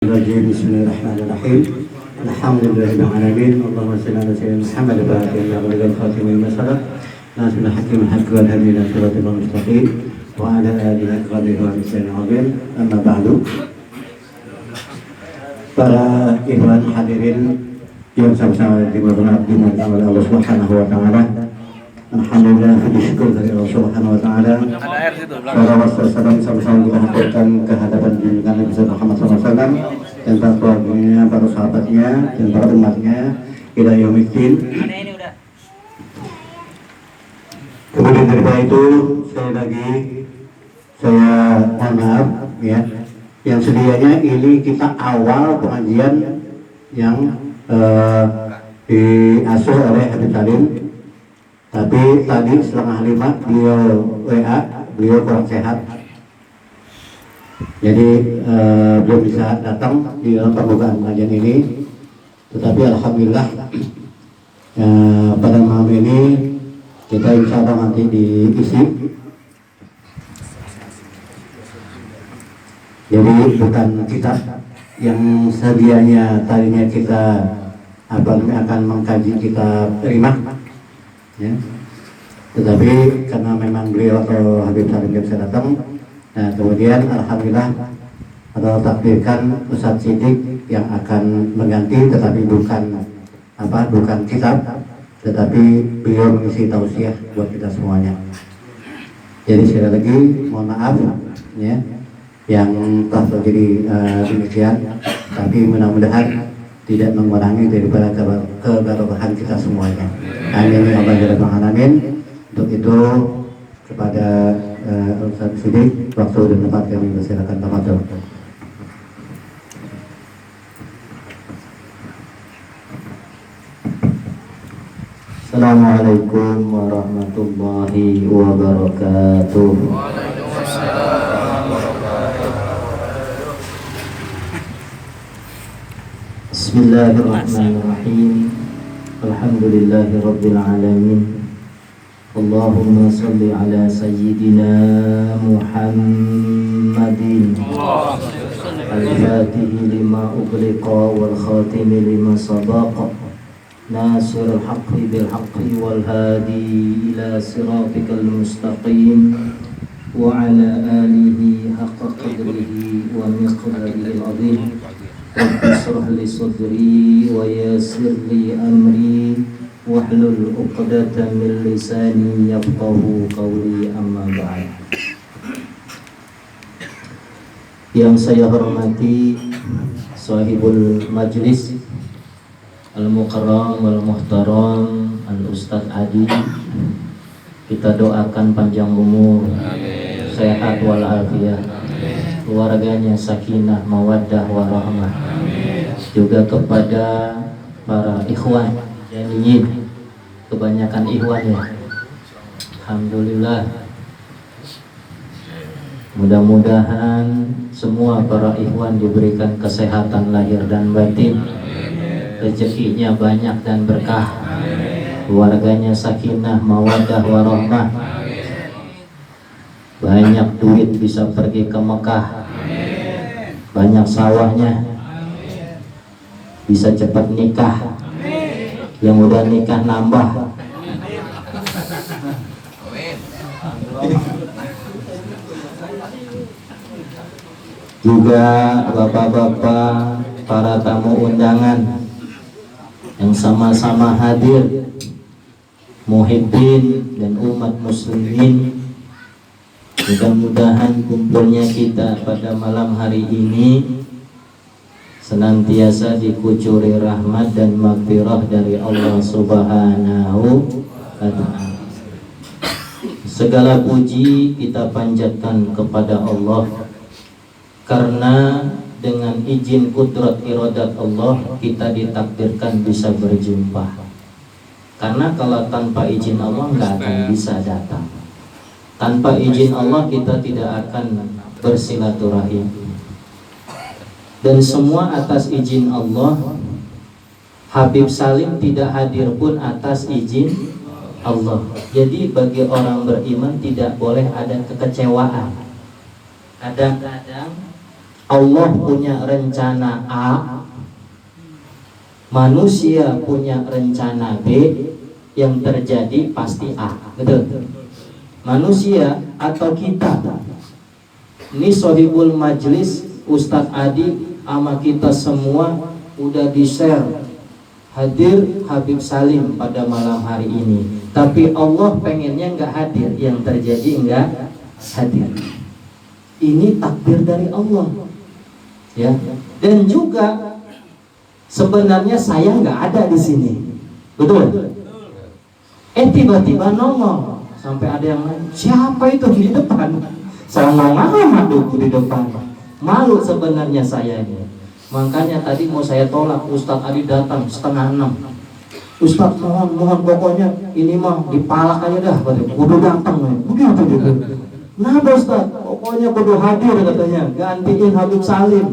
Bismillahirrahmanirrahim. Alhamdulillahirabbil alamin. Allahumma shalli ala sayyidina Muhammad wa ala alihi wa sahbihi khatimil masalah. Nasrul hakim al-haqq wal hadi ila siratal mustaqim wa ala alihi qadhihi wa bismillahirrahmanirrahim. Amma ba'du. Para ikhwan hadirin yang sama-sama dimuliakan oleh Allah Subhanahu wa taala. Alhamdulillah, bersyukur dari Allah Subhanahu wa taala. Salam sama-sama kita haturkan ke hadapan junjungan Nabi Muhammad SAW dan para keluarganya, para sahabatnya dan para umatnya ila yaumiddin. Kemudian daripada itu saya mohon maaf ya, yang sedianya ini kita awal pengajian yang diasuh oleh Habib Salim. Tapi tadi setengah 5 beliau WA, beliau kurang sehat, jadi belum bisa datang di dalam pembukaan pengajian ini. Tetapi alhamdulillah pada malam ini kita insya Allah nanti diisi. Jadi bukan kitab yang sedianya tadinya kita akan mengkaji kitab rimah ya. Tetapi karena memang beliau atau Habib Salim bisa datang, nah kemudian alhamdulillah atau takdirkan Ustadz Sidik yang akan mengganti, tetapi bukan kitab, tetapi beliau mengisi tausiah buat kita semuanya. Jadi sekali lagi mohon maaf ya yang telah terjadi demikian, tapi mudah-mudahan tidak mengurangi daripada keberkahan kita semuanya. Amin ya rabbal alamin. Untuk itu kepada Ustaz Sidik, waktu dan tempat kami persilakan. Tafadhol. Assalamualaikum warahmatullahi wabarakatuh. Bismillahirrahmanirrahim. Alhamdulillahi rabbil alamin. Allahumma salli ala sayyidina Muhammadin al-fatihi lima ughliqa wal khatimi lima sabaqa nasirul haqqi bil haqqi wal hadi ila siratikal mustaqim wa ala alihi haqqa qadrihi wa miqdarihi al-azim. Rabbi shrah li sadri wa yassir li amri wahlul 'uqdatam min lisani yafqahu qawli, amma ba'd. Yang saya hormati sahibul majlis al-mukarram wal muhtaram al-Ustadz Adi, kita doakan panjang umur, sehat walafiat, keluarganya sakinah mawaddah warahmah. Juga kepada para ikhwan jamiin, kebanyakan ikhwan ya, alhamdulillah. Mudah-mudahan semua para ikhwan diberikan kesehatan lahir dan batin, rezekinya banyak dan berkah, keluarganya sakinah mawaddah warahmah, banyak duit bisa pergi ke Mekah, banyak sawahnya, bisa cepat nikah, yang udah nikah nambah. Juga bapak-bapak, para tamu undangan yang sama-sama hadir, muhibbin dan umat muslimin, mudah-mudahan kumpulnya kita pada malam hari ini senantiasa dikucuri rahmat dan maghfirah dari Allah Subhanahu wa ta'ala. Segala puji kita panjatkan kepada Allah, karena dengan izin kudrat iradat Allah kita ditakdirkan bisa berjumpa. Karena kalau tanpa izin Allah nggak akan bisa datang. Tanpa izin Allah kita tidak akan bersilaturahim. Dan semua atas izin Allah. Habib Salim tidak hadir pun atas izin Allah. Jadi bagi orang beriman tidak boleh ada kekecewaan. Kadang-kadang Allah punya rencana A, manusia punya rencana B, yang terjadi pasti A. Betul? Manusia atau kita. Ini sohibul majlis Ustadz Adi sama kita semua udah di-share hadir Habib Salim pada malam hari ini. Tapi Allah pengennya nggak hadir, yang terjadi nggak hadir. Ini takdir dari Allah, ya. Dan juga sebenarnya saya nggak ada di sini, betul? Tiba-tiba nongol, sampai ada yang nanya, siapa itu di depan? Saya ngomong di depan, malu sebenarnya saya ini. Makanya tadi mau saya tolak, Ustadz Adi datang 5:30. Ustadz mohon pokoknya ini mah dipalak aja dah, kudu datang, kudu. Nah Ustadz, pokoknya kudu hadir katanya, gantiin Habib Salim.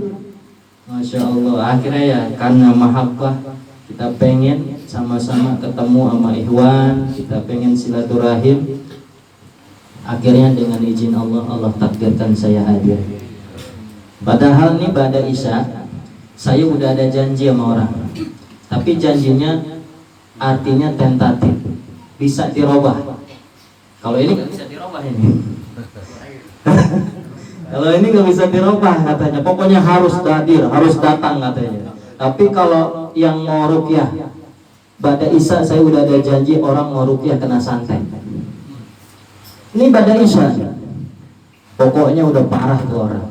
Masya Allah, akhirnya ya karena mahabbah kita pengen sama-sama ketemu sama Ikhwan, kita pengen silaturahim. Akhirnya dengan izin Allah, Allah takdirkan saya hadir. Padahal nih pada Isya saya udah ada janji sama orang, tapi janjinya artinya tentatif, bisa dirubah. Kalau ini nggak bisa dirubah ini. Kalau ini nggak bisa dirubah katanya, pokoknya harus hadir, harus datang katanya. Tapi kalau yang mau ruqyah pada Isya saya udah ada janji, orang mau ruqyah kena santet. Ini pada Isya, pokoknya udah parah tuh orang.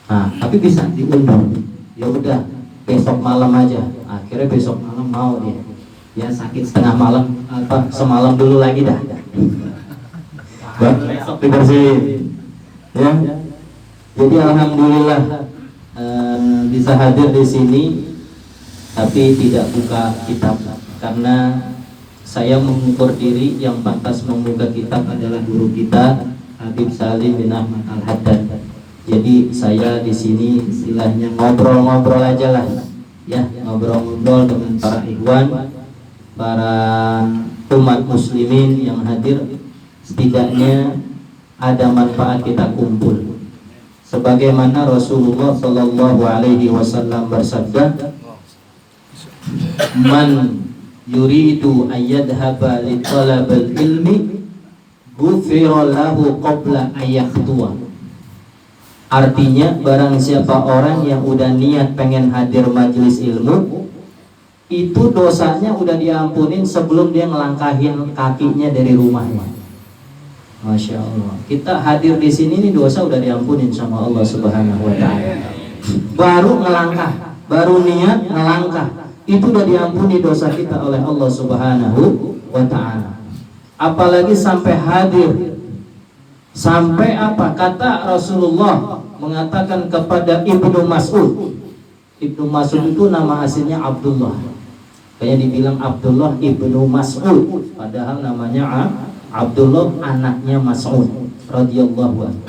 Nah, tapi bisa diundang. Ya udah besok malam aja. Akhirnya besok malam mau dia. Ya sakit setengah malam, semalam dulu lagi dah. Besok dibersihin. Ya. Jadi alhamdulillah bisa hadir di sini, tapi tidak buka kitab karena saya mengukur diri yang pantas membuka kitab adalah guru kita Habib Salim bin Ahmad Al-Haddad. Jadi saya di sini istilahnya ngobrol-ngobrol aja lah, ya, ngobrol-ngobrol dengan para ikhwan, para umat muslimin yang hadir. Setidaknya ada manfaat kita kumpul. Sebagaimana Rasulullah Shallallahu Alaihi Wasallam bersabda, "Man yuridu ayyadhaba li talabil ilmi, ghufira lahu qabla ayakhtuwa." Artinya barang siapa orang yang udah niat pengen hadir majelis ilmu, itu dosanya udah diampunin sebelum dia ngelangkahin kakinya dari rumahnya. Masya Allah, kita hadir di sini nih dosa udah diampunin sama Allah Subhanahu Wa Taala. Baru ngelangkah, baru niat ngelangkah, itu udah diampuni dosa kita oleh Allah Subhanahu Wa Taala. Apalagi sampai hadir. Sampai apa? Kata Rasulullah mengatakan kepada Ibnu Mas'ud. Ibnu Mas'ud itu nama aslinya Abdullah. Kayak dibilang Abdullah Ibnu Mas'ud, padahal namanya Abdullah anaknya Mas'ud radhiyallahu anhu.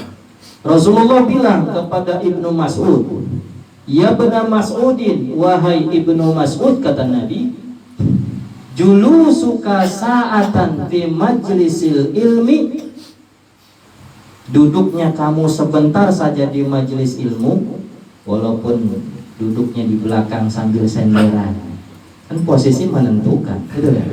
Rasulullah bilang kepada Ibnu Mas'ud, "Ya Ibnu Mas'udin, wahai Ibnu Mas'ud," kata Nabi, "julusuka sa'atan fi majlisil ilmi." Duduknya kamu sebentar saja di majelis ilmu, walaupun duduknya di belakang sambil senderan, kan posisi menentukan, gitu ya.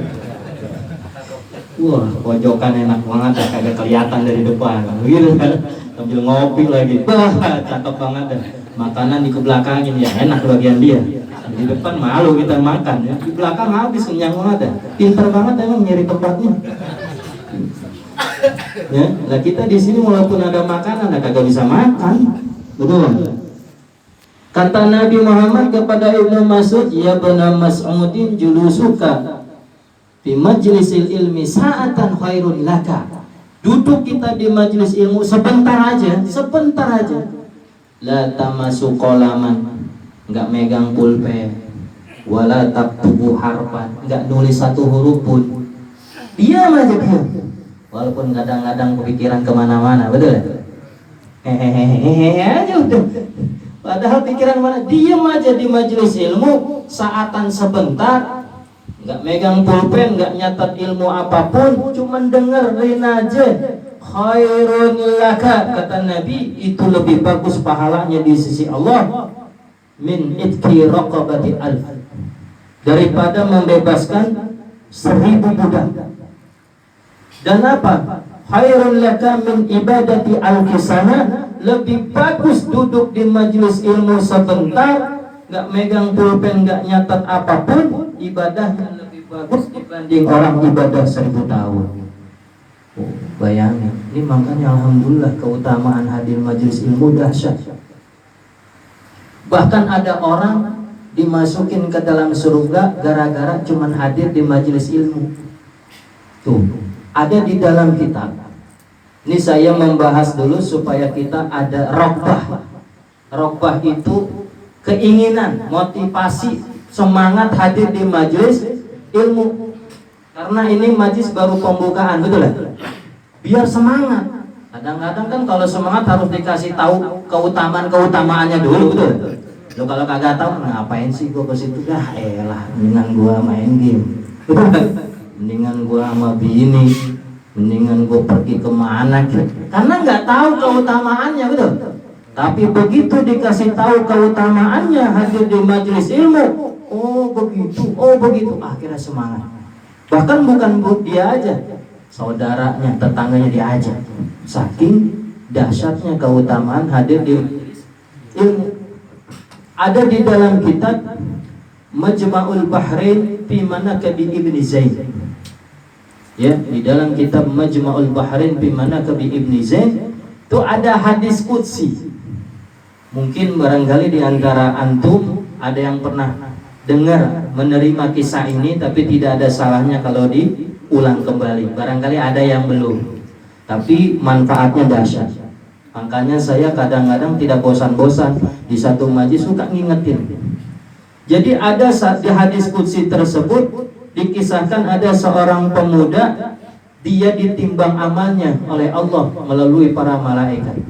Wah, pojokan enak banget, kagak kelihatan dari depan, gitu kan. Sambil ngopi lagi, wah, cakep banget deh. Makanan di kebelakangin ya, enak bagian dia. Di depan malu kita makan ya, di belakang habis kenyang banget deh. Pinter banget emang nyari tempatnya. Ya, lah kita di sini walaupun ada makanan, kagak bisa makan, betul. Kata Nabi Muhammad kepada Ibnu Mas'ud, "Ya Ibnu Mas'udin, julusuka fi majlisil ilmi sa'atan khairun laka." Duduk kita di majelis ilmu sebentar aja, sebentar aja. La tamasu qalaman, enggak megang pulpen, wala taktubu harfan, enggak nulis satu huruf pun. Diam aja diam. Walaupun kadang-kadang kepikiran kemana-mana, betul? Hehehe aja udah. Padahal pikiran mana? Diam aja di majelis ilmu saatan sebentar, nggak megang pulpen, nggak nyatat ilmu apapun, cuman dengerin aja. khairun laka, kata Nabi, itu lebih bagus pahalanya di sisi Allah min itqi raqabati alf, daripada membebaskan 1000 budak. Dan apa? Khairun laka min ibadati al-kisana, lebih bagus duduk di majelis ilmu sebentar, gak megang pulpen, gak nyatat apapun, ibadahnya lebih bagus dibanding orang ibadah 1000 tahun. Oh, bayangin, ini makanya alhamdulillah keutamaan hadir majelis ilmu dahsyat. Bahkan ada orang dimasukin ke dalam surga gara-gara cuman hadir di majelis ilmu. Tuh, ada di dalam kitab. Ini saya membahas dulu supaya kita ada rokbah. Rokbah itu keinginan, motivasi, semangat hadir di majelis ilmu. Karena ini majelis baru pembukaan, betul ya? Biar semangat. Kadang-kadang kan kalau semangat harus dikasih tahu keutamaannya dulu, betul? Lo kalau kagak tahu ngapain sih gua ke situ? Dah elah, mendingan gua main game. Mendingan gua sama bini, mendingan gua pergi kemana? Karena nggak tahu keutamaannya, betul? Tapi begitu dikasih tahu keutamaannya hadir di majelis ilmu, oh begitu, akhirnya semangat. Bahkan bukan dia aja, saudaranya, tetangganya diajak. Saking dahsyatnya keutamaan hadir di ilmu. Ada di dalam kitab Majma'ul Bahrain fi Manaqib Ibn Zaid. Ya, di dalam kitab Majma'ul Bahrain fi Manaqib Ibn Zaid itu ada hadis qudsi. Mungkin barangkali di antara antum ada yang pernah dengar menerima kisah ini, tapi tidak ada salahnya kalau diulang kembali. Barangkali ada yang belum, tapi manfaatnya dahsyat. Makanya saya kadang-kadang tidak bosan-bosan di satu majlis suka ngingetin. Jadi ada di hadis qudsi tersebut dikisahkan ada seorang pemuda, dia ditimbang amalnya oleh Allah melalui para malaikat.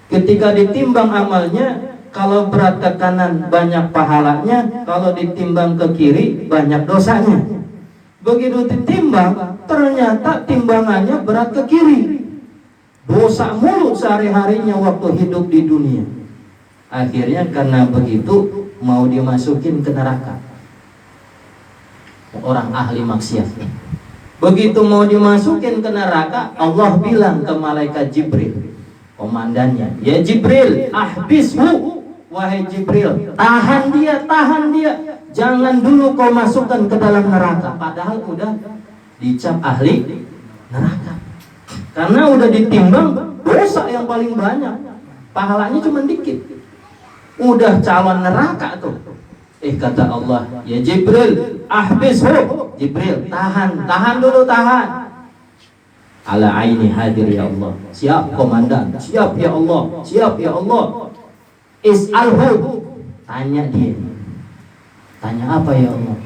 Ketika ditimbang amalnya, kalau berat ke kanan banyak pahalanya, kalau ditimbang ke kiri banyak dosanya. Begitu ditimbang, ternyata timbangannya berat ke kiri. Dosa mulu sehari-harinya waktu hidup di dunia. Akhirnya karena begitu mau dimasukin ke neraka. Orang ahli maksiat. Begitu mau dimasukin ke neraka, Allah bilang ke malaikat Jibril, komandannya, ya Jibril, ahbishu. Wahai Jibril, tahan dia, jangan dulu kau masukkan ke dalam neraka. Padahal udah dicap ahli neraka. Karena udah ditimbang dosa yang paling banyak, pahalanya cuma dikit. Udah calon neraka tuh. Kata Allah, ya Jibril, ahbishu. Jibril, tahan dulu. Ala aini hadir ya Allah. Siap komandan, siap ya Allah. Is'alhu, tanya dia. Tanya apa ya Allah?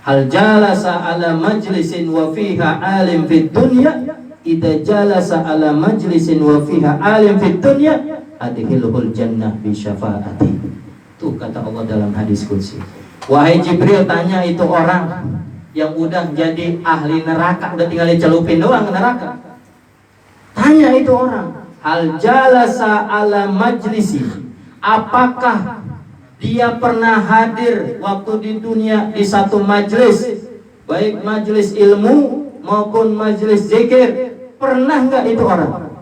Hal jalasa ala majlisin wa fiha alim fid dunya, idza jalasa ala majlisin wa fiha alim fid dunya, adkhilhul jannah bi syafaati. Tuh kata Allah dalam hadis qudsi. Wahai Jibril, tanya itu orang yang udah jadi ahli neraka, udah tinggal dicelupin doang ke neraka. Tanya itu orang, hal jalasa ala majlisin, apakah dia pernah hadir waktu di dunia di satu majelis, baik majelis ilmu maupun majelis zikir? Pernah nggak itu orang?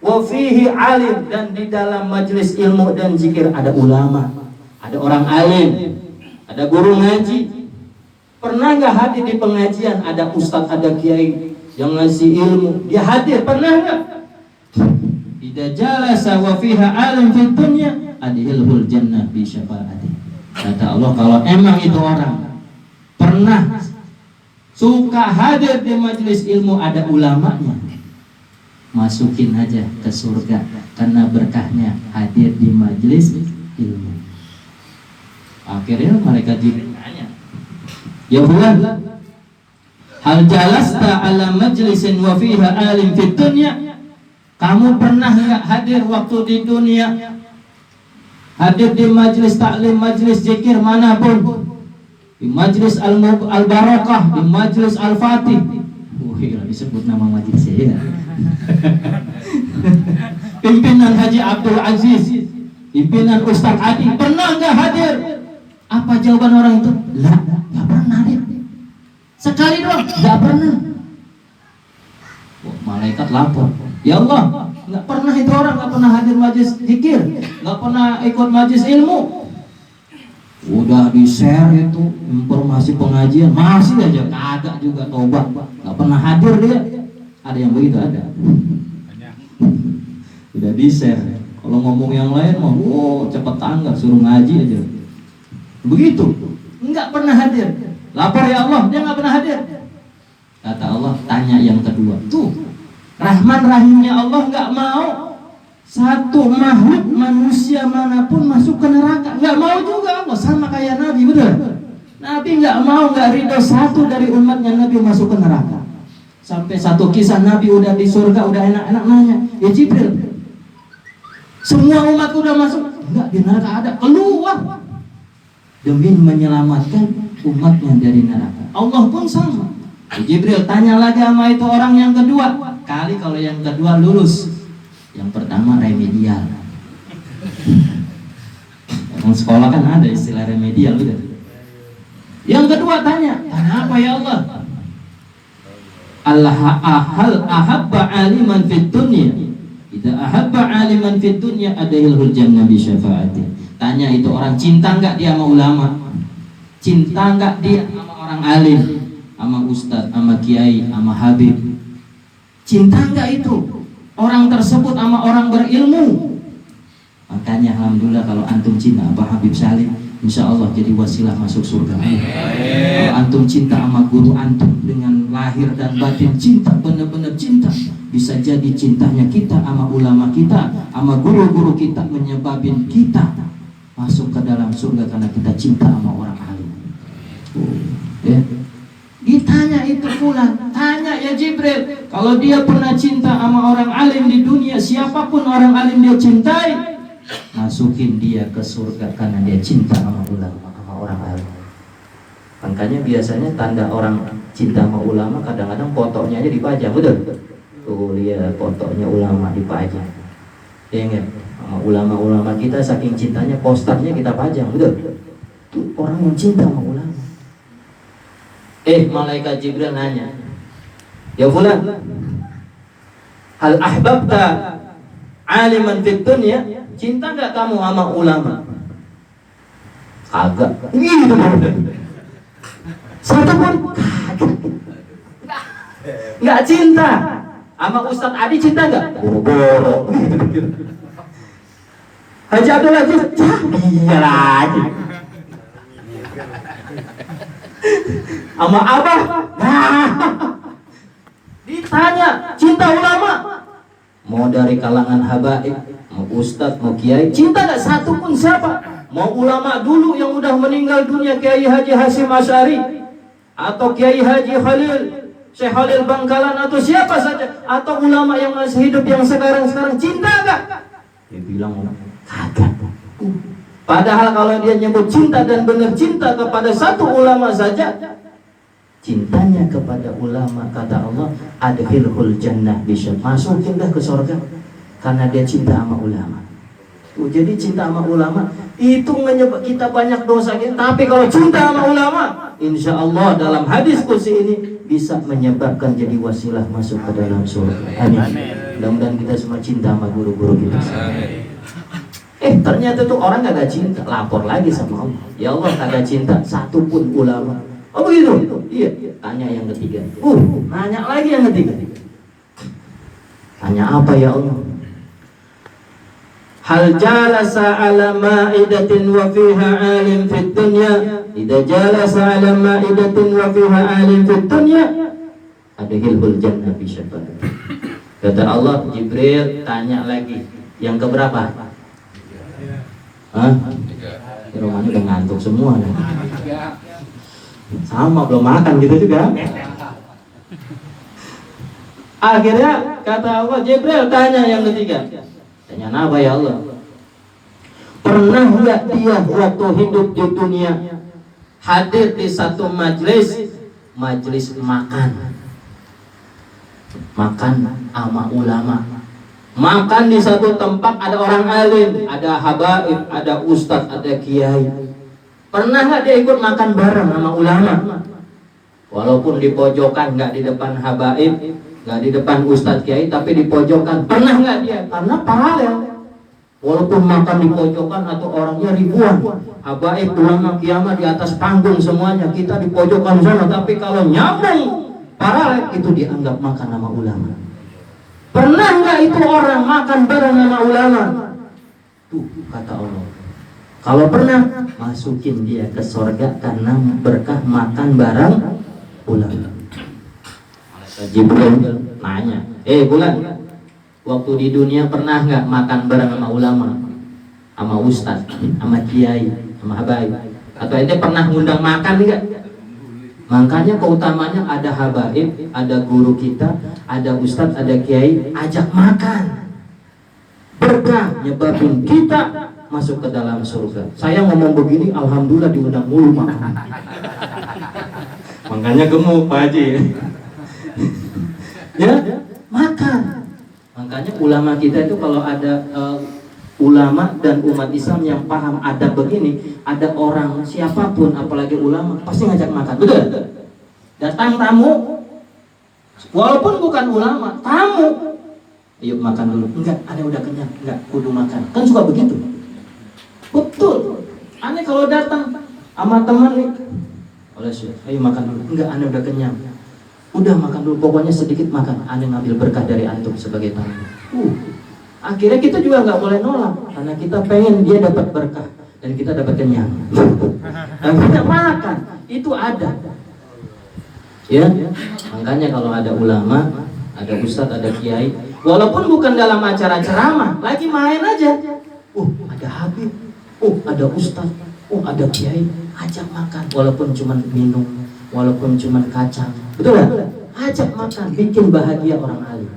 Wa fihi alim, dan di dalam majelis ilmu dan zikir ada ulama, ada orang alim, ada guru ngaji. Pernah nggak hadir di pengajian? Ada ustadz, ada kiai yang ngasih ilmu, dia hadir. Pernah nggak? Idza jalasa wa fiha alim fid dunya, adkhilhul jannah bi syafaati. Kata Allah, kalau emang itu orang pernah suka hadir di majelis ilmu ada ulamanya, masukin aja ke surga karena berkahnya hadir di majelis ilmu. Akhirnya malaikat Jibril nanya, ya fulan, hal jalasta ala majlisin wa fiha alim fid dunya, kamu pernah nggak hadir waktu di dunia, hadir di majelis taklim, majelis zikir manapun, di majelis al-barakah, di majelis al-fatih, disebut nama majelis ya. Pimpinan Haji Abdul Aziz, pimpinan Ustadz Adi pernah nggak hadir? Apa jawaban orang itu? Lah, nggak pernah hadir. Sekali doang, nggak pernah. Malaikat lapor, ya Allah, nggak pernah itu orang, nggak pernah hadir majelis zikir, nggak pernah ikut majelis ilmu. Udah di share itu informasi pengajian, masih aja kagak juga tobat, nggak pernah hadir dia. Ada yang begitu ada. Udah di share. Kalau ngomong yang lain mau, cepet tanggap, suruh ngaji aja. Begitu, nggak pernah hadir. Lapor ya Allah, dia nggak pernah hadir. Kata Allah, tanya yang kedua. Tuh, Rahman Rahimnya Allah nggak mau satu makhluk manusia manapun masuk ke neraka. Nggak mau juga Allah, sama kayak Nabi, betul? Nabi nggak mau, nggak ridho satu dari umatnya Nabi masuk ke neraka. Sampai satu kisah Nabi udah di surga, udah enak-enak nanya, ya Jibril, semua umat udah masuk? Enggak, di neraka ada, keluar demi menyelamatkan umatnya dari neraka. Allah pun sama. Jibril tanya lagi sama itu orang yang kedua. Kali kalau yang kedua lulus, yang pertama remedial. Yang sekolah kan ada istilah remedial, betul? Yang kedua tanya, kenapa ya Allah? Allah ahabba aliman fid dunya. Idza ahabba aliman fid dunya adahilhul jannah bi syafaati. Tanya itu orang, cinta enggak dia sama ulama? Cinta enggak dia sama orang alim, sama ustaz, sama kiai, sama habib? Cinta enggak itu orang tersebut sama orang berilmu? Makanya alhamdulillah kalau antum cinta apa Habib Salim, insya Allah jadi wasilah masuk surga. Kalau antum cinta sama guru antum dengan lahir dan batin cinta, benar-benar cinta, bisa jadi cintanya kita sama ulama kita, sama guru-guru kita menyebabin kita masuk ke dalam surga karena kita cinta sama orang alim. Ya. Ditanya itu pula, tanya ya Jibril, kalau dia pernah cinta sama orang alim di dunia, siapapun orang alim dia cintai, masukin dia ke surga karena dia cinta sama ulama, sama orang alim. Makanya biasanya tanda orang cinta sama ulama kadang-kadang fotonya aja dipajang, betul? Tuh lihat fotonya ulama dipajang. Ya enggak? Sama ulama-ulama kita saking cintanya posternya kita pajang, betul? Tuh orang yang cinta sama ulama. Malaikat Jibril nanya, ya fulan, hal ahbabta aliman fid dunya? Cinta enggak kamu sama ulama? Kagak. Gitu. Satu pun kagak. Enggak cinta. Sama Ustadz Adi cinta enggak? Boro-boro. Haji Abdul Aziz, iya lagi. Sama Abah, ditanya cinta ulama, mau dari kalangan habaib, mau ustadz, mau kiai, cinta gak satu pun siapa? Mau ulama dulu yang udah meninggal dunia, Kiai Haji Hasyim Asy'ari, atau Kiai Haji Khalil, Syekh Khalil Bangkalan, atau siapa saja, atau ulama yang masih hidup yang sekarang cinta gak? Dia bilang kagak. Padahal kalau dia nyebut cinta dan benar cinta kepada satu ulama saja, cintanya kepada ulama, kata Allah, adkhilhul jannah bisa, masukinlah ke surga karena dia cinta sama ulama. Jadi cinta sama ulama itu menyebabkan kita banyak dosa, tapi kalau cinta sama ulama, insya Allah dalam hadis kursi ini bisa menyebabkan jadi wasilah masuk ke dalam surga. Amin. Mudah-mudahan kita semua cinta sama guru-guru kita. Ternyata tuh orang kagak cinta, lapor lagi sama Allah. Ya Allah, kagak cinta satu pun ulama. Oh begitu? Iya. Tanya yang ketiga. Nanya lagi yang ketiga. Tanya apa ya Allah? Hal jalasa ala ma'idatin wa fiha alim fid dunya. Idza jalasa ala ma'idatin wa fiha alim fid dunya, adkhilhul jannah bi syafaat. Kata Allah, Jibril tanya lagi. Yang keberapa? Romannya udah ngantuk semua nih. Sama belum makan gitu juga. Akhirnya kata Allah, Jibril tanya yang ketiga. Tanya apa ya Allah? Pernah nggak dia waktu hidup di dunia hadir di satu majelis makan? makan sama ulama. Makan di satu tempat ada orang alim, ada habaib, ada ustadz, ada kiai. Pernah nggak dia ikut makan bareng sama ulama? Walaupun di pojokan, nggak di depan habaib, nggak di depan ustadz kiai, tapi di pojokan. Pernah nggak dia? Karena paralel. Walaupun makan di pojokan atau orangnya ribuan, habaib, ulama, kiamat di atas panggung semuanya, kita di pojokan sana. Tapi kalau nyambung paralel itu dianggap makan sama ulama. Pernah nggak itu orang makan bareng sama ulama? Tuh kata Allah. Kalau pernah, masukin dia ke sorga karena berkah makan bareng ulama. Jibril nanya, bulan, waktu di dunia pernah nggak makan bareng sama ulama, sama ustadz, sama kiai, sama habaib? Atau ente pernah ngundang makan nggak? Makanya keutamanya ada habaib, ada guru kita, ada ustadz, ada kiai, ajak makan. Berkah nyebabin kita masuk ke dalam surga. Saya ngomong begini, alhamdulillah diundang mulu makan. Makanya gemuk Pak Haji. Ya, makan. Makanya ulama kita itu kalau ada ulama dan umat Islam yang paham adab begini, ada orang siapapun apalagi ulama pasti ngajak makan, betul? Datang tamu, walaupun bukan ulama, tamu, yuk makan dulu. Enggak, aneh udah kenyang, enggak, kudu makan. Kan suka begitu. Betul. Aneh kalau datang sama teman nih, oleh ayo makan dulu. Enggak, aneh udah kenyang. Udah makan dulu, pokoknya sedikit makan. Aneh ngambil berkah dari antum sebagai tamu. Akhirnya kita juga nggak boleh nolak karena kita pengen dia dapat berkah dan kita dapat kenyang. Dan kita makan itu ada. Ya, makanya kalau ada ulama, ada ustadz, ada kiai, walaupun bukan dalam acara ceramah, lagi main aja. Ada habib, ada ustadz, ada kiai, ajak makan. Walaupun cuma minum, walaupun cuma kacang, betul nggak? Ajak makan, bikin bahagia orang alim.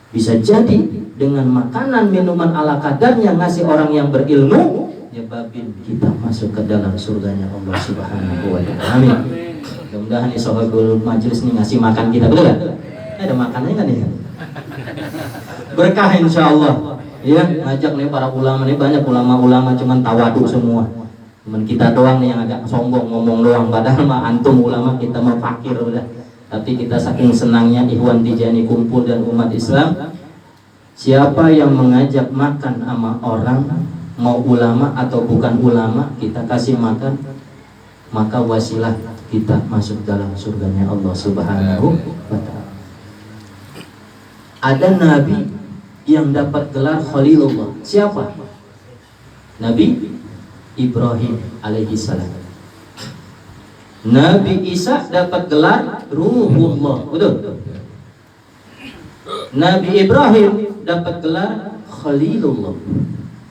Bisa jadi dengan makanan minuman ala kadarnya ngasih orang yang berilmu, nyebabin kita masuk ke dalam surganya Allah Subhanahu wa Ta'ala. Amin. Mudah-mudahan nih sahabat majelis nih ngasih makan kita, betul gak? Ada makanannya kan ya? Berkah insya Allah. Ya, ngajak nih para ulama nih, banyak ulama-ulama cuman tawadu semua. Cuman kita doang nih yang agak sombong ngomong doang, padahal mah antum ulama, kita mah fakir udah. Tapi kita saking senangnya Ikhwan Tijani kumpul dan umat Islam. Siapa yang mengajak makan sama orang, mau ulama atau bukan ulama, kita kasih makan, maka wasilah kita masuk dalam surganya Allah Subhanahu wa Ta'ala. Ada nabi yang dapat gelar Khalilullah. Siapa? Nabi Ibrahim alaihi salam. Nabi Isa dapat gelar Ruhullah, betul? Nabi Ibrahim dapat gelar Khalilullah.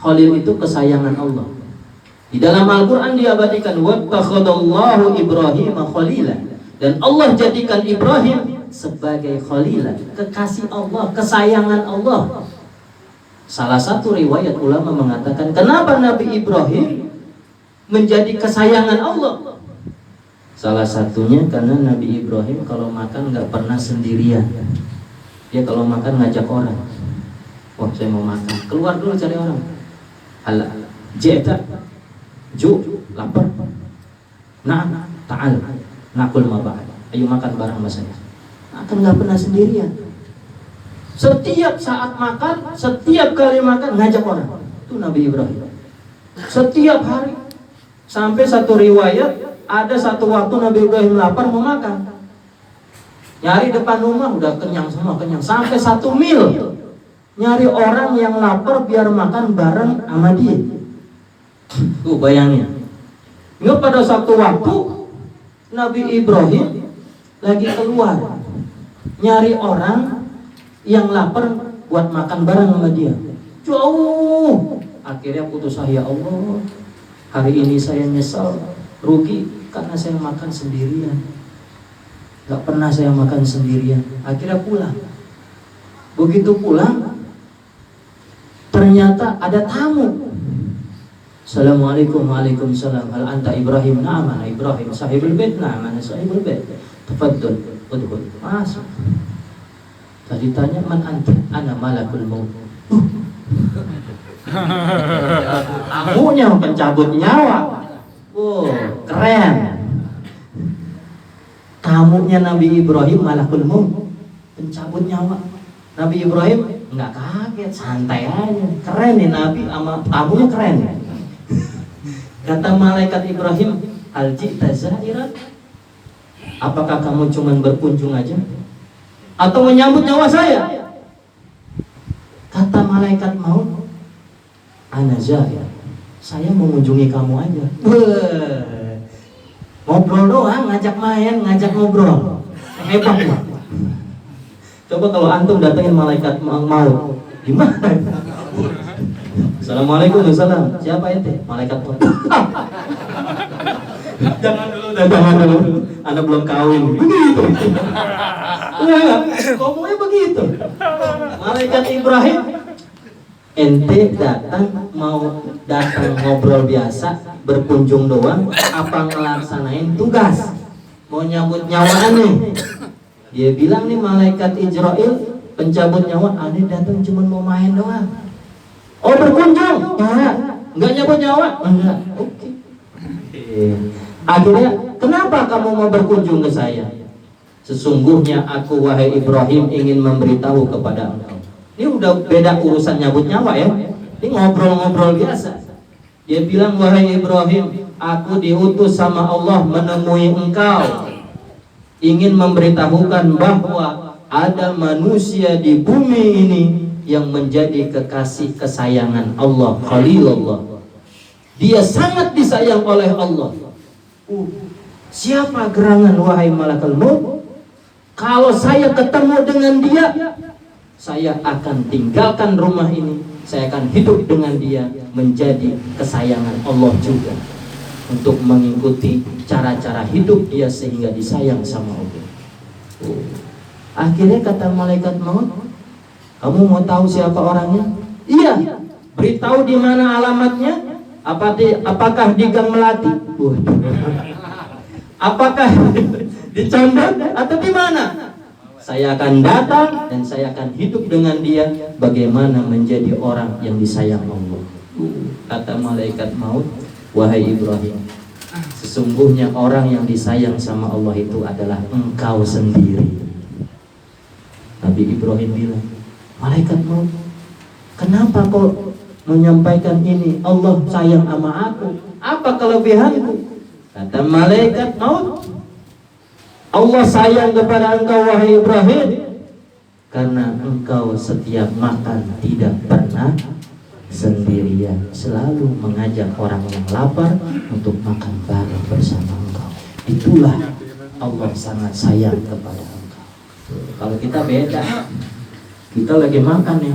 Khalil itu kesayangan Allah. Di dalam Al-Quran diabadikan wattakhadallahu Ibrahim khalila, dan Allah jadikan Ibrahim sebagai khalilah, kekasih Allah, kesayangan Allah. Salah satu riwayat ulama mengatakan, kenapa Nabi Ibrahim menjadi kesayangan Allah? Salah satunya karena Nabi Ibrahim kalau makan nggak pernah sendirian. Dia kalau makan ngajak orang. Wah, saya mau makan. Keluar dulu cari orang. Hala, jeta, lapar. Nah, ta'al, nakul mabah. Ayo makan bareng sama saya. Akan nggak pernah sendirian. Setiap saat makan, setiap kali makan ngajak orang. Itu Nabi Ibrahim. Setiap hari. Sampai satu riwayat, ada satu waktu Nabi Ibrahim lapar mau makan. Nyari depan rumah udah kenyang semua, kenyang. Sampai 1 mil nyari orang yang lapar biar makan bareng sama dia. Tuh bayangin. Ingat pada satu waktu Nabi Ibrahim lagi keluar nyari orang yang lapar buat makan bareng sama dia. Jauh. Akhirnya putus asa, ya Allah, hari ini saya nyesal, rugi karena saya makan sendirian. Gak pernah saya makan sendirian. Akhirnya pulang. Begitu pulang, ternyata ada tamu. Assalamualaikum, waalaikumsalam. Hal anta Ibrahim? Na'am ana Ibrahim. Sahibul bait? Na'am ana sahibul bait. Tafaddal, udkhul. Masuk. Tadi tanya man anta, ana malakul maut. Tamunya pencabut nyawa. Oh, keren. Tamunya Nabi Ibrahim malakul maut, pencabut nyawa. Nabi Ibrahim nggak kaget, santai aja. Keren nih Nabi sama tamunya keren. Kata malaikat Ibrahim, hal ji'ta za'iran? Apakah kamu cuma berkunjung aja? Atau menyambut nyawa saya? Kata malaikat maut, ana za'ir. Saya mengunjungi kamu aja. Ngobrol doang, ngajak main, ngajak ngobrol. Hebat ya. Coba kalau antum datengin malaikat maut, gimana? Assalamualaikum warahmatullahi. Siapa ente? Malaikat maut. Jangan dulu. Anda belum kawin. Begitu. Ngomongnya begitu. Malaikat Ibrahim, ente mau datang ngobrol biasa, berkunjung doang, apa ngelaksanain tugas? Mau nyambut nyawa aneh? Dia bilang nih malaikat Israel, pencabut nyawa, aneh datang cuma mau main doang. Oh berkunjung? Enggak nyambut nyawa? Enggak. Oke. Akhirnya, kenapa kamu mau berkunjung ke saya? Sesungguhnya aku wahai Ibrahim ingin memberitahu kepada engkau. Ini udah beda urusan nyambut nyawa ya. Ini ngobrol-ngobrol biasa. Dia bilang, wahai Ibrahim, aku diutus sama Allah menemui engkau, ingin memberitahukan bahwa ada manusia di bumi ini yang menjadi kekasih kesayangan Allah, Khalilullah. Dia sangat disayang oleh Allah. Siapa gerangan wahai malakul maut? Kalau saya ketemu dengan dia, saya akan tinggalkan rumah ini, saya akan hidup dengan dia, menjadi kesayangan Allah juga, untuk mengikuti cara-cara hidup dia sehingga disayang sama Allah. Akhirnya kata malaikat maut, kamu mau tahu siapa orangnya? Iya. Beritahu di mana alamatnya? Apakah di Gang Melati? Apakah di Condong atau di mana? Saya akan datang dan saya akan hidup dengan dia, bagaimana menjadi orang yang disayang Allah. Kata malaikat maut, wahai Ibrahim, sesungguhnya orang yang disayang sama Allah itu adalah engkau sendiri. Nabi Ibrahim bilang, malaikat maut, kenapa kau menyampaikan ini? Allah sayang sama aku, apa kelebihanku? Kata malaikat maut, Allah sayang kepada engkau wahai Ibrahim karena engkau setiap makan tidak pernah sendirian, selalu mengajak orang yang lapar untuk makan bareng bersama engkau. Itulah Allah sangat sayang kepada engkau. Kalau kita beda, kita lagi makan nih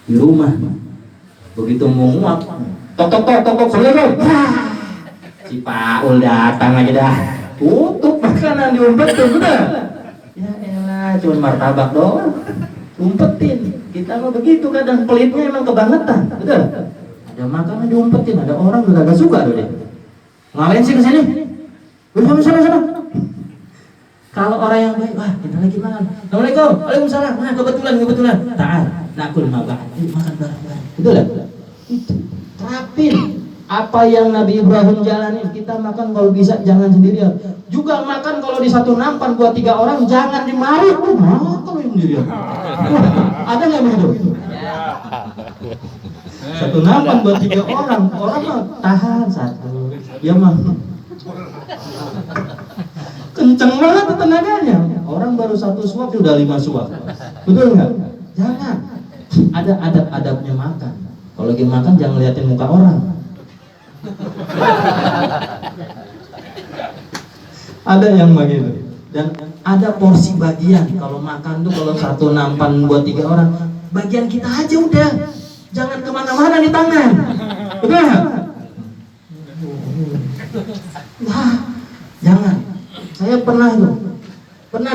di rumah, begitu mau muap, tok selesai, si Paul datang aja dah, tutup makanan diumpetin udah. Ya elah, cuma martabak doang, umpetin. Kita mah begitu kadang, pelitnya emang kebangetan, betul? Ada makanan diumpetin, ada orang udah gak suka tuh deh. Ngapain sih kesini? Sana. Kalau orang yang baik, wah kita lagi makan. Assalamualaikum, waalaikumsalam. Nah kebetulan. Ta'al, nakul makan. Makan bareng-bareng. Betul ya? Itu. Terapin apa yang Nabi Ibrahim jalanin. Kita makan kalau bisa jangan sendirian. Juga makan kalau di satu nampan buat 3 orang jangan dimarut. Makan kalau sendirian. Ada nggak begitu? Satu nampan buat 3 orang. Orang mah tahan satu. Ya mah. Kenceng banget tenaganya. Orang baru 1 suap udah 5 suap. Betul nggak? Jangan. Ada adab-adabnya makan. Kalau lagi makan jangan liatin muka orang. Ada yang begitu. Dan ada porsi bagian. Kalau makan tuh kalau 1 nampan buat 3 orang, bagian kita aja udah. Jangan kemana-mana di tangan. Betul nggak? Wah, jangan. Saya pernah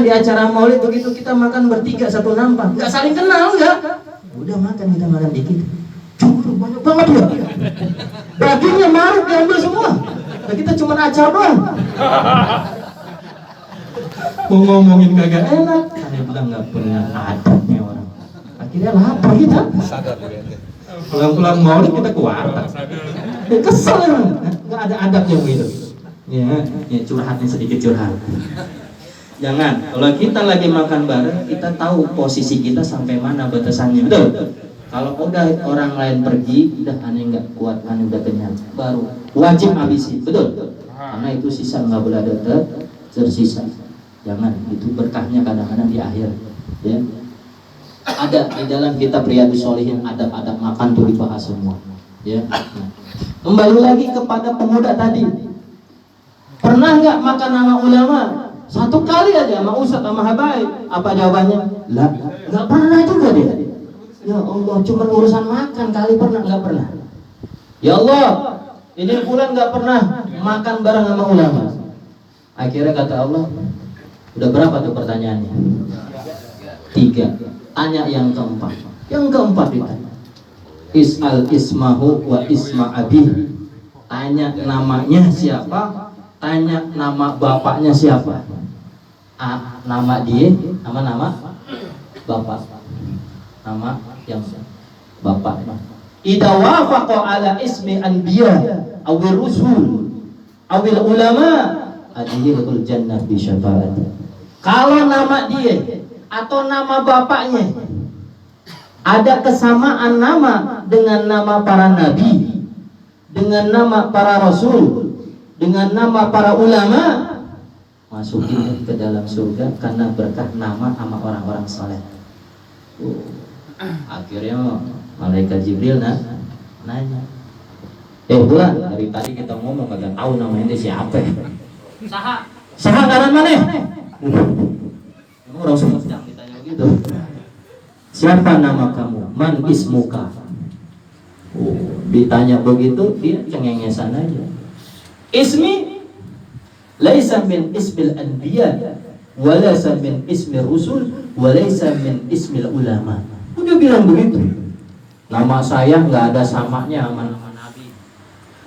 di acara maulid begitu, kita makan bertiga 1 nampan, nggak saling kenal nggak? Udah kita makan dikit, cukup banyak banget ya. Dagingnya marut diambil semua, nah, kita cuma acar doang. Mau ngomongin kagak enak, saya bilang nggak pernah adabnya orang. Akhirnya lapar kita. Pulang-pulang maulid kita ke warteg. Kesel emang, nggak ada adabnya begitu. Ya curhatnya sedikit curhat. Jangan, kalau kita lagi makan bareng, kita tahu posisi kita sampai mana batasannya. Betul. Kalau udah orang lain pergi, udah aneh nggak kuat, aneh udah kenyang, baru wajib habisi. Betul. Karena itu sisa nggak boleh ada tersisa. Jangan, itu berkahnya kadang-kadang di akhir. Ya. Ada di dalam kitab Riyadhus Shalihin adab-adab makan tuh dibahas semua. Ya. Kembali lagi kepada pemuda tadi. Pernah nggak makan nama ulama? Satu kali aja sama ustadz sama habaib. Apa jawabannya? Lah, nggak pernah juga dia. Ya Allah, cuma urusan makan kali pernah, nggak pernah. Ya Allah, ini bulan nggak pernah makan bareng sama ulama. Akhirnya kata Allah, udah berapa tuh pertanyaannya? 3. Tanya yang keempat. Yang keempat ditanya. Is'al ismahu wa isma abih. Tanya namanya siapa? Tanya nama bapaknya siapa? Nama dia, nama bapak. Nama yang bapak. Idza wafaqa ala ismi anbiya awil rusul awil ulama adkhilul jannah bi syafaat. Kalau nama dia atau nama bapaknya ada kesamaan nama dengan nama para nabi, dengan nama para rasul, dengan nama para ulama, masukin ke dalam surga karena berkah nama sama orang-orang saleh. Akhirnya malaikat Jibril nanya, bulan dari tadi kita ngomong kagak tahu namanya siapa. Saha ngaran mana? Emang Rasul sedang ditanya gitu. Siapa nama kamu? Man ismuka? Ditanya begitu dia cengengesan aja. Ismi laisa min ismil anbiya wa laisa min ismir rusul wa laisa min ismil ulama. Udah bilang begitu. Nama saya nggak ada samanya sama nama nabi.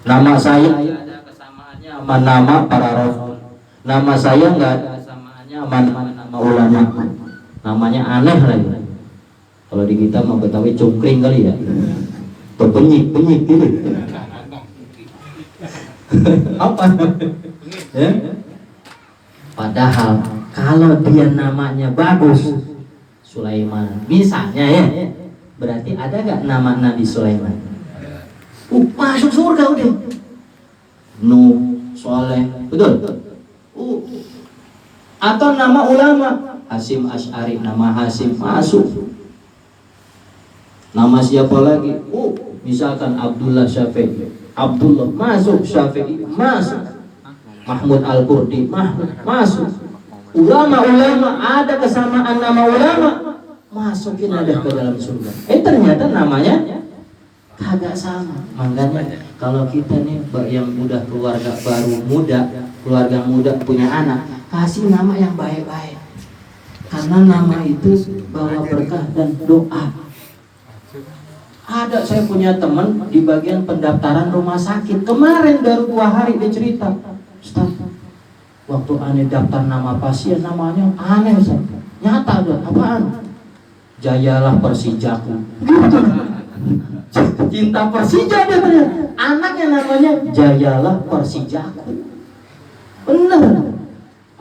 Nama saya ada kesamaannya sama nama para rasul. Nama saya nggak ada kesamaannya sama nama ulama. Namanya aneh lagi. Kalau di kita mau Betawi cungkring kali ya. Penyik gitu. Apa? Ya? Padahal kalau dia namanya bagus, Sulaiman, misalnya ya, berarti ada gak nama Nabi Sulaiman? Masuk surga udah. Nuh, Soleh, betul? Atau nama ulama, Hasim Asy'ari, nama Hasim masuk. Nama siapa lagi? Misalkan Abdullah Syafi'i, Abdullah masuk, Syafi'i masuk, Mahmud Al-Qurdi masuk. Ulama-ulama ada kesamaan nama ulama, masukin ada ke dalam surga. Ternyata namanya kagak sama. Makanya kalau kita nih yang udah keluarga baru keluarga muda punya anak, kasih nama yang baik-baik. Karena nama itu bawa berkah dan doa. Ada saya punya teman di bagian pendaftaran rumah sakit. Kemarin baru 2 hari dia cerita, Ustaz, waktu aneh daftar nama pasien namanya aneh Ustaz. Nyata ada apaan? Jayalah Persijaku. Cinta Persija dia ternyata. Anaknya namanya Jayalah Persijaku. Benar.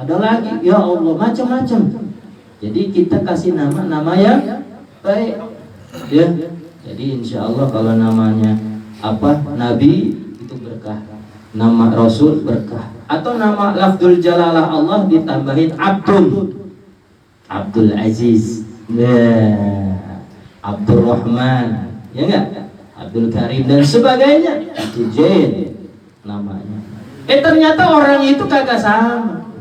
Ada lagi, ya Allah, macam-macam. Jadi kita kasih nama yang baik. Ya. Jadi insya Allah kalau namanya Nabi itu berkah, nama Rasul berkah, atau nama lafzul jalalah Allah ditambahin Abdul Aziz, Abdul Rahman, ya enggak, Abdul Karim dan sebagainya, itu Jain namanya. Ternyata orang itu kagak sama,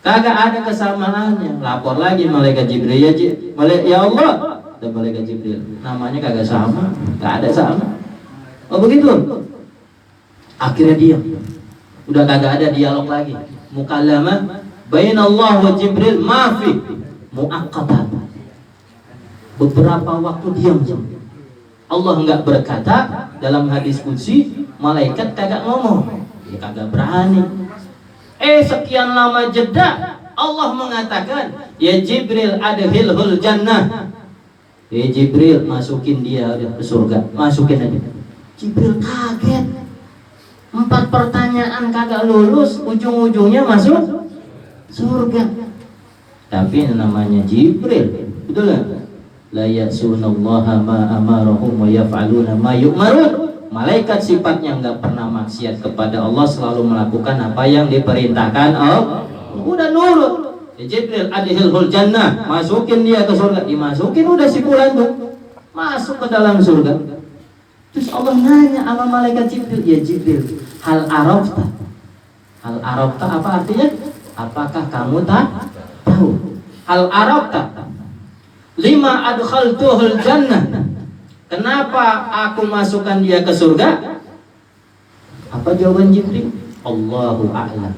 kagak ada kesamaannya. Lapor lagi malaikat Jibril, ya Allah. Dan malaikat Jibril namanya kagak sama, gak ada sama. Begitu. Akhirnya diam. Udah kagak ada dialog lagi. Mukallamah bainallah wa Jibril mafi muaqqatan. Beberapa waktu diam. Allah enggak berkata dalam hadis qudsi, malaikat kagak ngomong. Dia kagak berani. Sekian lama jeda, Allah mengatakan, ya Jibril adkhilhul jannah. Ya Jibril, masukin dia ke surga, masukin aja. Jibril kaget. 4 pertanyaan kagak lulus, ujung-ujungnya masuk surga. Tapi namanya Jibril, betul nggak? La ya'sunallaha ma amarahum wa yaf'aluna ma yu'marun. Malaikat sifatnya nggak pernah maksiat kepada Allah, selalu melakukan apa yang diperintahkan Allah. Udah nurut. Ya Jibril adkhilhul jannah, masukin dia ke surga. Dimasukin udah si fulan tuh masuk ke dalam surga. Terus Allah nanya sama malaikat Jibril, ya Jibril, hal arafta. Hal arafta apa artinya? Apakah kamu tahu? Hal arafta lima adkhaltuhul jannah. Kenapa aku masukkan dia ke surga? Apa jawaban Jibril? Allahu a'lam.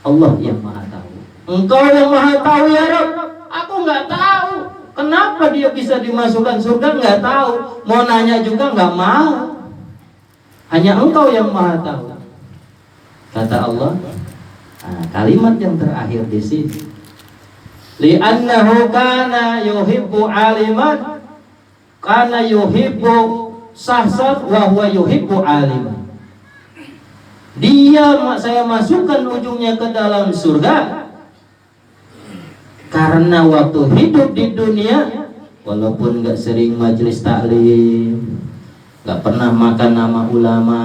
Allah yang maha tahu. Engkau yang maha tahu ya Rabb. Aku nggak tahu. Kenapa dia bisa dimasukkan surga? Nggak tahu. Mau nanya juga nggak mau. Hanya Engkau yang maha tahu. Kata Allah. Nah, kalimat yang terakhir di sini. Li'annahu kana yuhibbu aliman. Karena yuhibbu sahsat wa huwa yuhibbu alim. Dia saya masukkan ujungnya ke dalam surga karena waktu hidup di dunia, walaupun gak sering majelis taklim, gak pernah makan nama ulama,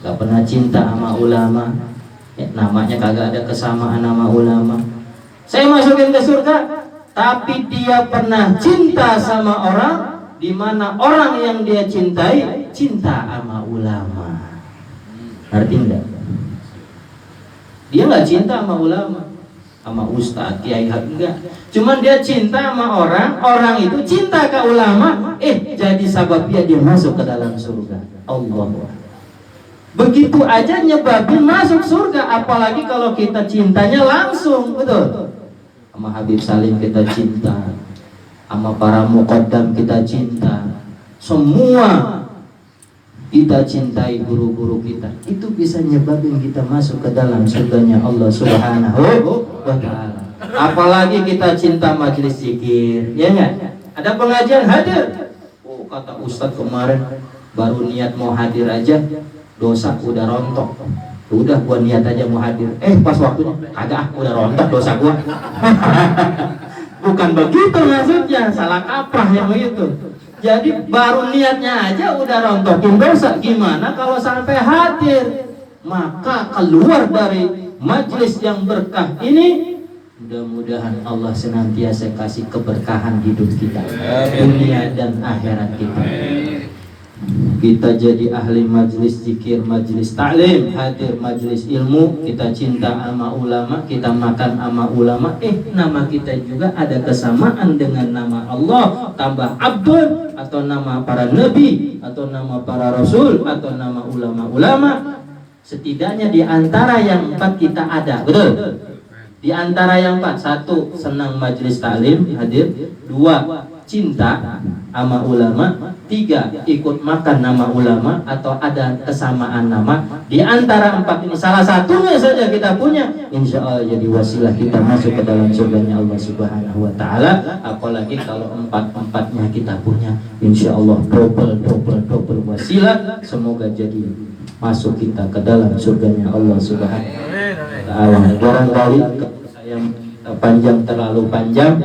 gak pernah cinta sama ulama, namanya kagak ada kesamaan nama ulama, saya masukin ke surga. Tapi dia pernah cinta sama orang, di mana orang yang dia cintai cinta sama ulama. Ngerti enggak? Dia nggak cinta sama ulama, sama ustadz, kiai, enggak. Cuman dia cinta sama orang, orang itu cinta ke ulama, jadi sababnya dia masuk ke dalam surga. Allah. Begitu aja nyebabin masuk surga, apalagi kalau kita cintanya langsung, betul? Sama Habib Salim kita cinta, sama para muqaddam kita cinta, semua kita cintai guru-guru kita. Itu bisa nyebabin kita masuk ke dalam surganya Allah Subhanahu wa ta'ala. Apalagi kita cinta majelis zikir, ya enggak? Ada pengajian hadir. Oh, kata Ustadz kemarin baru niat mau hadir aja dosa udah rontok. Udah gua niat aja mau hadir. Pas waktunya kagak, udah rontok dosa gua. Bukan begitu maksudnya, salah kaprah yang begitu. Jadi baru niatnya aja udah rontokin dosa. Gimana kalau sampai hadir? Maka keluar dari majelis yang berkah ini, mudah-mudahan Allah senantiasa kasih keberkahan hidup kita, dunia dan akhirat kita. Kita jadi ahli majelis zikir, majelis taklim, hadir majelis ilmu, kita cinta sama ulama, kita makan sama ulama, nama kita juga ada kesamaan dengan nama Allah, tambah Abdul, atau nama para nabi, atau nama para rasul, atau nama ulama-ulama. Setidaknya di antara yang 4 kita ada, betul? Di antara yang 4, 1 senang majelis taklim, hadir. 2 cinta sama ulama. 3 ikut makan nama ulama atau ada kesamaan nama. Di antara 4 ini salah satunya saja kita punya, insya Allah jadi wasilah kita masuk ke dalam surganya Allah Subhanahu wa ta'ala. Apalagi kalau 4-4-nya kita punya, insya Allah double wasilah. Semoga jadi masuk kita ke dalam surganya Allah Subhanahu wa ta'ala. Barangkali saya terlalu panjang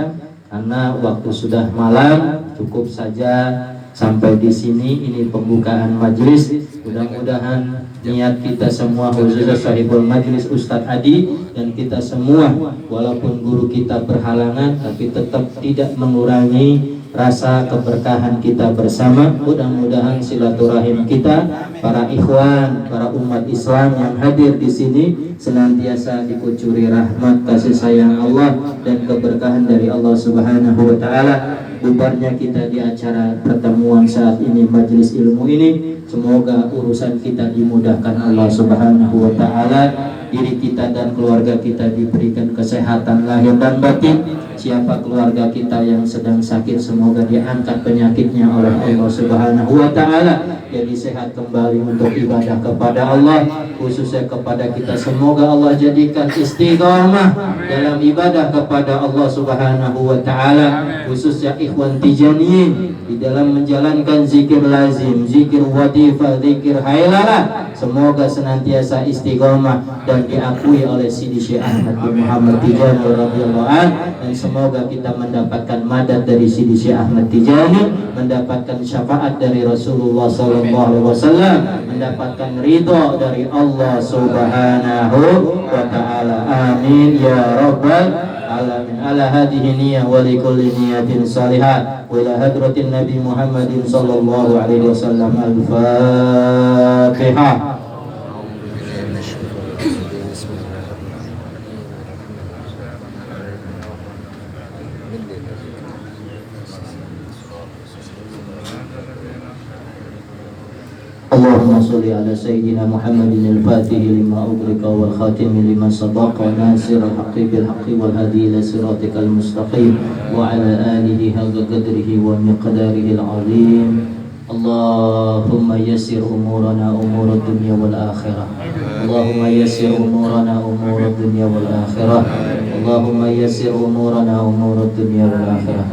karena waktu sudah malam, cukup saja sampai di sini. Ini pembukaan majelis. Mudah-mudahan niat kita semua, khususnya sahibul majelis Ustadz Adi dan kita semua, walaupun guru kita berhalangan, tapi tetap tidak mengurangi rasa keberkahan kita bersama. Mudah-mudahan silaturahim kita, para ikhwan, para umat Islam yang hadir di sini senantiasa dikucuri rahmat kasih sayang Allah dan keberkahan dari Allah Subhanahu wa ta'ala. Bubarnya kita di acara pertemuan saat ini, majelis ilmu ini, semoga urusan kita dimudahkan Allah Subhanahu wa ta'ala. Diri kita dan keluarga kita diberikan kesehatan lahir dan batin, Siapa keluarga kita yang sedang sakit, semoga diangkat penyakitnya oleh Allah Subhanahu wa Ta'ala, jadi sehat kembali untuk ibadah kepada Allah. Khususnya kepada kita, semoga Allah jadikan istiqamah dalam ibadah kepada Allah Subhanahu wa Ta'ala, khususnya ikhwan tijaniyin di dalam menjalankan zikir lazim, zikir wadifah, zikir hailalah. Semoga senantiasa istiqamah dan diakui oleh Sidi Syekh Ahmad bin Muhammad Tijani radhiyallahu anhu, dan semoga kita mendapatkan madad dari Sidi Syekh Ahmad Tijani, mendapatkan syafaat dari Rasulullah sallallahu alaihi wasallam, mendapatkan ridha dari Allah Subhanahu wa Ta'ala. Amin ya rabbal alamin. Ala hadhihi niyyah wa likulli niyatin salihah wa ila hadratin Nabi Muhammadin sallallahu alaihi wasallam. Al-Fatihah. Allahumma salli ala Sayyidina Muhammadin al-Fatih lima ughliqa wal khatim lima sabaqa nasir al-haqqi bil haqqi wal hadi ila siratikal mustaqim wa ala alihi haqqa qadrihi wa miqdarihi al-azim. Allahumma yassir umurana umur dunya wal akhirah. Allahumma yassir umurana umur dunya wal akhirah. Allahumma yassir umurana umur dunya wal akhirah.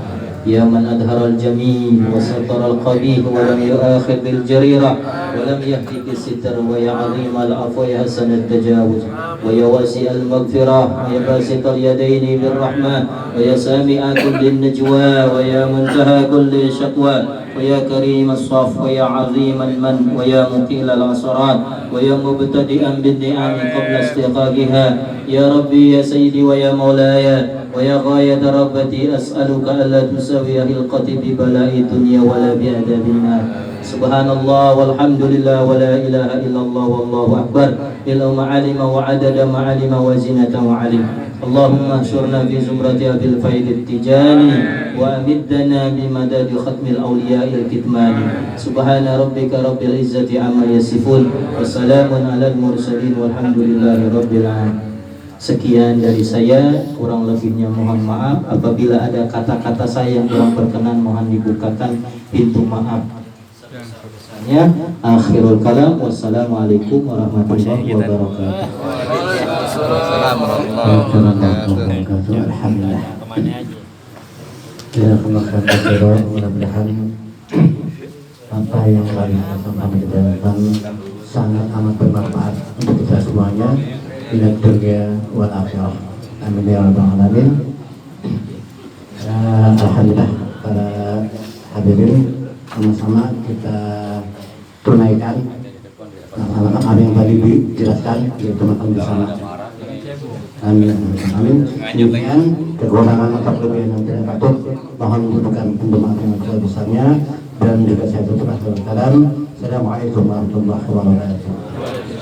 Ya man adhara al-jamil wa satara al-qabih wa lam yu'akhid bil jarira wa lam yahdi bis sitr wa ya 'azim al-'afwi ya hasan at-tajawuz wa ya wasi' al-maghfirah wa ya basit al-yadayn bir rahman wa ya sami'a kulli najwa wa ya muntaha kulli shaqwa wa ya karim as-saf wa ya 'azim al-man wa ya muqil al-asrat wa ya mubtadi'an bin ni'am qabla istiqaqiha. Ya Rabbi ya Sayyidi wa ya Maulaya wa ya ghayat rabbati as'aluka alla tusawiya hilqati bi bala'i dunya wa la bi adabin nar. Subhanallah walhamdulillah wa la ilaha illallah wallahu akbar illa ma'alima wa adada ma'alima wa zinata wa alim. Allahumma ansurna fi zumrati abil faid at-tijani wa amiddana bi madadi khatmil awliya'il kitmani. Subhana rabbika rabbil izzati amma yasifun wa salamun alal mursalin walhamdulillahi rabbil alamin. Sekian dari saya, kurang lebihnya mohon maaf. Apabila ada kata-kata saya yang kurang berkenan, mohon dibukakan pintu maaf. Ya, akhirul kalam. Wassalamualaikum warahmatullahi wabarakatuh. Alhamdulillah. Mudah-mudahan apa yang kami sampaikan sangat amat bermanfaat untuk kita semuanya. Ila dunia wal akhirah. Amin ya rabbal alamin. Alhamdulillah, para hadirin, sama-sama kita tunaikan laksanakan apa yang tadi dijelaskan di teman-teman di sana. Amin. Amin. Kemudian kekurangan atau kelebihan yang tidak patut mohon dibutuhkan untuk maaf yang sebesarnya, dan juga saya tutup akhir kalam. Assalamualaikum warahmatullahi wabarakatuh.